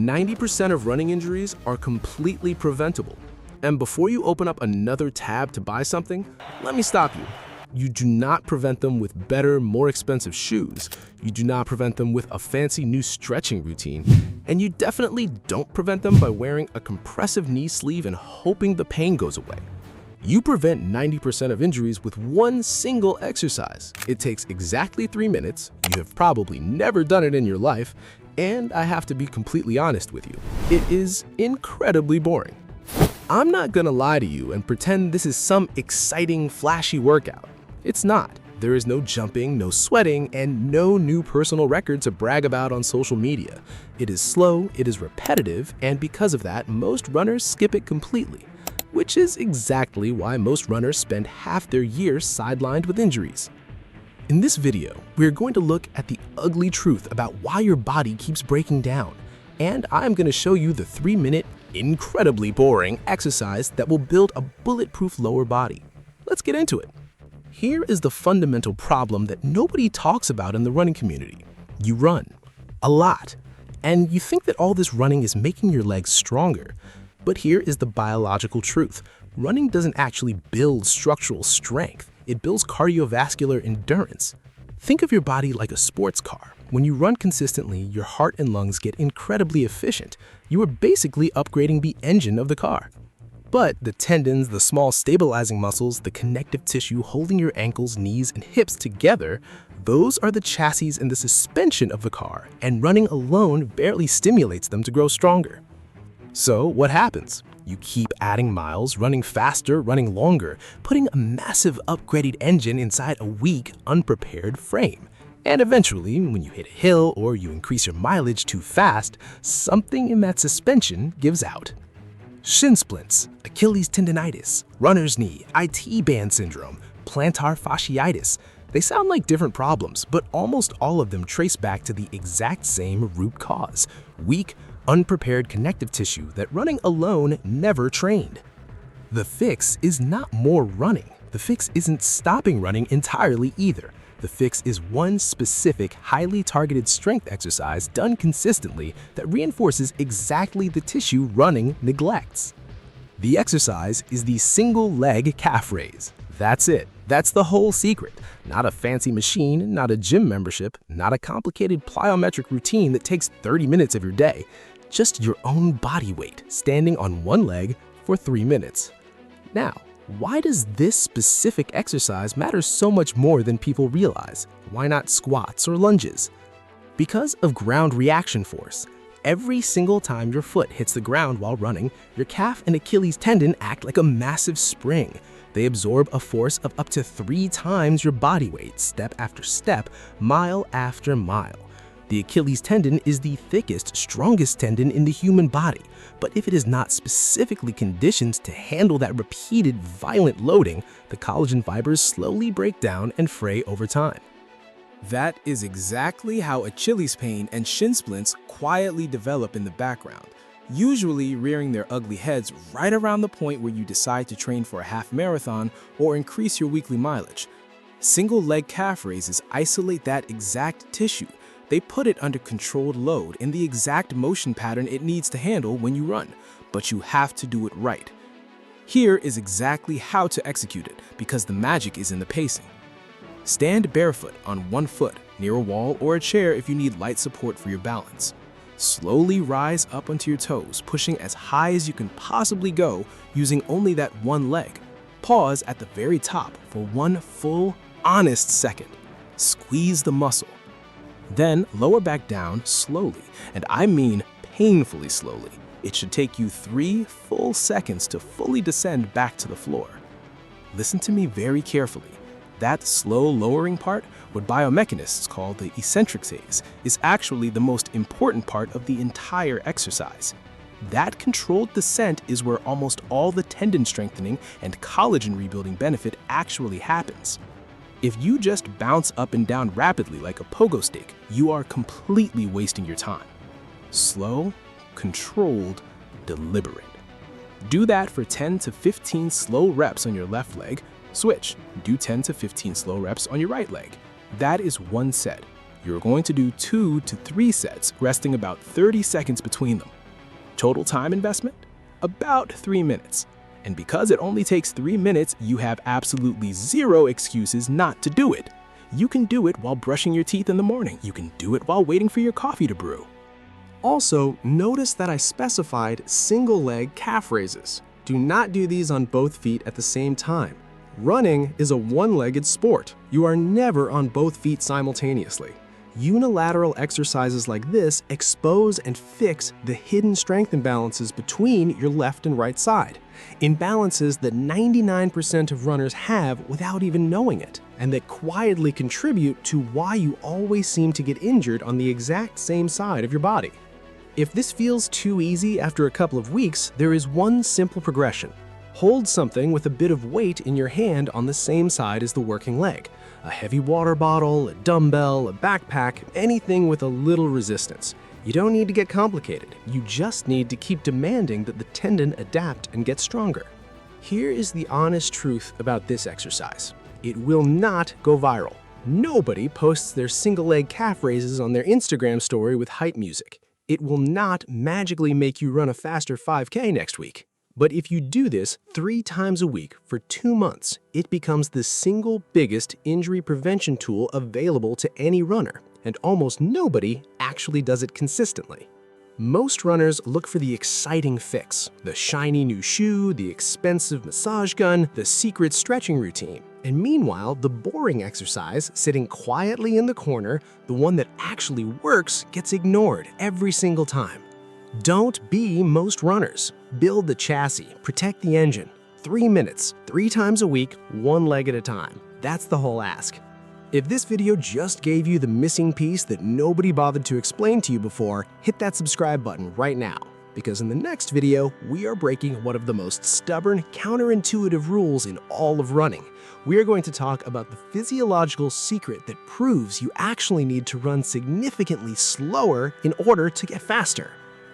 90% of running injuries are completely preventable. And before you open up another tab to buy something, let me stop you. You do not prevent them with better, more expensive shoes. You do not prevent them with a fancy new stretching routine. And you definitely don't prevent them by wearing a compressive knee sleeve and hoping the pain goes away. You prevent 90% of injuries with one single exercise. It takes exactly 3 minutes. You have probably never done it in your life. And I have to be completely honest with you, it is incredibly boring. I'm not gonna lie to you and pretend this is some exciting, flashy workout. It's not. There is no jumping, no sweating, and no new personal record to brag about on social media. It is slow, it is repetitive, and because of that, most runners skip it completely, which is exactly why most runners spend half their year sidelined with injuries. In this video, we're going to look at the ugly truth about why your body keeps breaking down, and I'm going to show you the 3-minute, incredibly boring exercise that will build a bulletproof lower body. Let's get into it. Here is the fundamental problem that nobody talks about in the running community. You run a lot, and you think that all this running is making your legs stronger. But here is the biological truth. Running doesn't actually build structural strength. It builds cardiovascular endurance. Think of your body like a sports car. When you run consistently, your heart and lungs get incredibly efficient. You are basically upgrading the engine of the car. But the tendons, the small stabilizing muscles, the connective tissue holding your ankles, knees, and hips together, those are the chassis and the suspension of the car, and running alone barely stimulates them to grow stronger. So what happens? You keep adding miles, running faster, running longer, putting a massive upgraded engine inside a weak, unprepared frame. And eventually, when you hit a hill or you increase your mileage too fast, something in that suspension gives out. Shin splints, Achilles tendonitis, runner's knee, IT band syndrome, plantar fasciitis. They sound like different problems, but almost all of them trace back to the exact same root cause: weak, unprepared connective tissue that running alone never trained. The fix is not more running. The fix isn't stopping running entirely either. The fix is one specific, highly targeted strength exercise done consistently that reinforces exactly the tissue running neglects. The exercise is the single leg calf raise. That's it. That's the whole secret. Not a fancy machine, not a gym membership, not a complicated plyometric routine that takes 30 minutes of your day. Just your own body weight standing on one leg for 3 minutes. Now, why does this specific exercise matter so much more than people realize? Why not squats or lunges? Because of ground reaction force. Every single time your foot hits the ground while running, your calf and Achilles tendon act like a massive spring. They absorb a force of up to 3 times your body weight, step after step, mile after mile. The Achilles tendon is the thickest, strongest tendon in the human body, but if it is not specifically conditioned to handle that repeated, violent loading, the collagen fibers slowly break down and fray over time. That is exactly how Achilles pain and shin splints quietly develop in the background, usually rearing their ugly heads right around the point where you decide to train for a half marathon or increase your weekly mileage. Single leg calf raises isolate that exact tissue. They put it under controlled load in the exact motion pattern it needs to handle when you run, but you have to do it right. Here is exactly how to execute it, because the magic is in the pacing. Stand barefoot on one foot near a wall or a chair if you need light support for your balance. Slowly rise up onto your toes, pushing as high as you can possibly go using only that one leg. Pause at the very top for one full, honest second. Squeeze the muscle. Then lower back down slowly, and I mean painfully slowly. It should take you 3 full seconds to fully descend back to the floor. Listen to me very carefully. That slow lowering part, what biomechanists call the eccentric phase, is actually the most important part of the entire exercise. That controlled descent is where almost all the tendon strengthening and collagen rebuilding benefit actually happens. If you just bounce up and down rapidly like a pogo stick, you are completely wasting your time. Slow, controlled, deliberate. Do that for 10 to 15 slow reps on your left leg. Switch. Do 10 to 15 slow reps on your right leg. That is one set. You're going to do 2 to 3 sets, resting about 30 seconds between them. Total time investment? About 3 minutes. And because it only takes 3 minutes, you have absolutely zero excuses not to do it. You can do it while brushing your teeth in the morning. You can do it while waiting for your coffee to brew. Also, notice that I specified single leg calf raises. Do not do these on both feet at the same time. Running is a one-legged sport. You are never on both feet simultaneously. Unilateral exercises like this expose and fix the hidden strength imbalances between your left and right side. Imbalances that 99% of runners have without even knowing it, and that quietly contribute to why you always seem to get injured on the exact same side of your body. If this feels too easy after a couple of weeks, there is one simple progression. Hold something with a bit of weight in your hand on the same side as the working leg. A heavy water bottle, a dumbbell, a backpack, anything with a little resistance. You don't need to get complicated. You just need to keep demanding that the tendon adapt and get stronger. Here is the honest truth about this exercise. It will not go viral. Nobody posts their single leg calf raises on their Instagram story with hype music. It will not magically make you run a faster 5K next week. But if you do this 3 times a week for 2 months, it becomes the single biggest injury prevention tool available to any runner, and almost nobody actually does it consistently. Most runners look for the exciting fix, the shiny new shoe, the expensive massage gun, the secret stretching routine. And meanwhile, the boring exercise, sitting quietly in the corner, the one that actually works, gets ignored every single time. Don't be most runners. Build the chassis, protect the engine. 3 minutes, 3 times a week, 1 leg at a time. That's the whole ask. If this video just gave you the missing piece that nobody bothered to explain to you before, hit that subscribe button right now. Because in the next video, we are breaking one of the most stubborn, counterintuitive rules in all of running. We are going to talk about the physiological secret that proves you actually need to run significantly slower in order to get faster.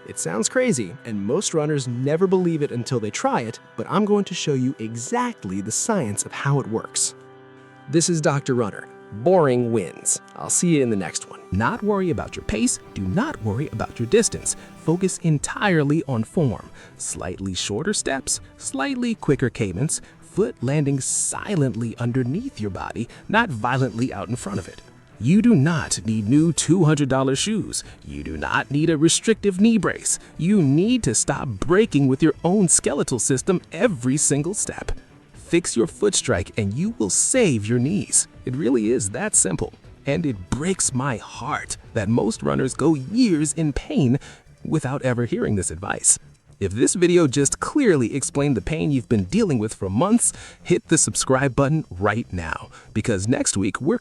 It sounds crazy, and most runners never believe it until they try it, but I'm going to show you exactly the science of how it works. This is Dr. Runner. Boring wins. I'll see you in the next one. Not worry about your pace, do not worry about your distance. Focus entirely on form. Slightly shorter steps, slightly quicker cadence, foot landing silently underneath your body, not violently out in front of it. You do not need new $200 shoes. You do not need a restrictive knee brace. You need to stop breaking with your own skeletal system every single step. Fix your foot strike and you will save your knees. It really is that simple. And it breaks my heart that most runners go years in pain without ever hearing this advice. If this video just clearly explained the pain you've been dealing with for months, hit the subscribe button right now, because next week we're